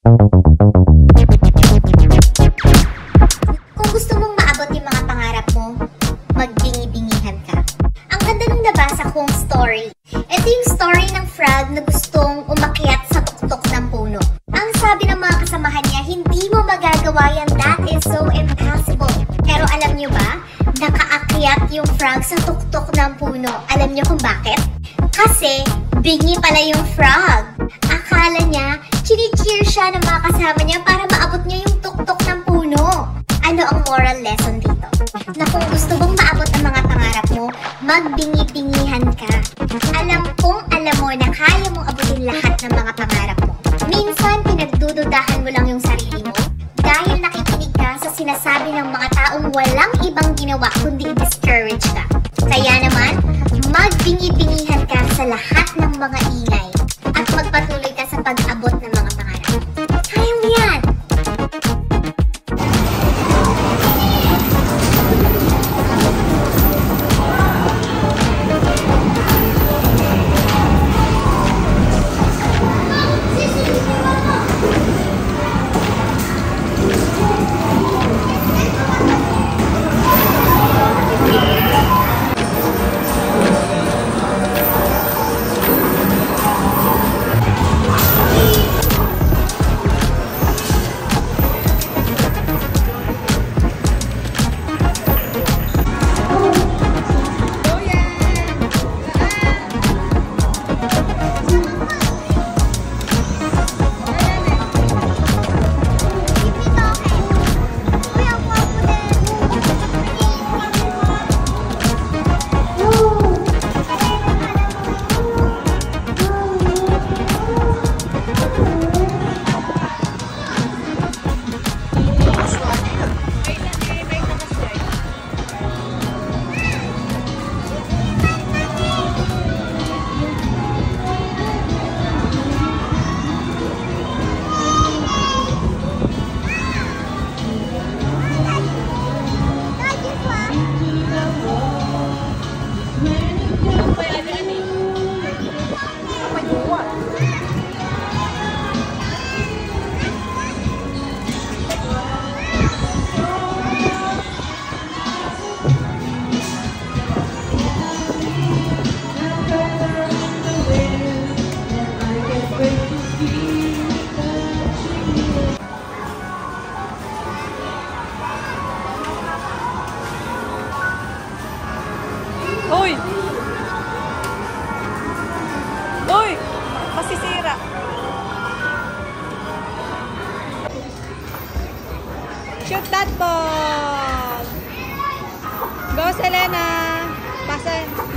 Kung gusto mong maabot yung mga pangarap mo, magbingi-bingihan ka. Ang ganda nung nabasa kong story. Ito yung story ng frog na gustong umakyat sa tuktok ng puno. Ang sabi ng mga kasamahan niya, hindi mo magagawa yan. That is so impossible. Pero alam niyo ba, nakaakyat yung frog sa tuktok ng puno. Alam niyo kung bakit? Kasi bingi pala yung frog. Akala niya, chini-cheer siya ng mga kasama niya para maabot niya yung tuktok ng puno. Ano ang moral lesson dito? Na kung gusto mong maabot ang mga pangarap mo, magbingi-bingihan ka. Alam mo na kaya mong abutin lahat ng mga pangarap mo. Minsan, pinagdududahan mo lang yung sarili mo dahil nakikinig ka sa sinasabi ng mga taong walang ibang ginawa kundi discourage ka. Kaya naman, magbingi-bingihan ka sa lahat ng mga ingay at magpatuloy ka sa pag-abot ng mga pangarap. Kaya mo yan! Uy! Uy! Masisira. Shoot that ball! Go, Selena! Pasan!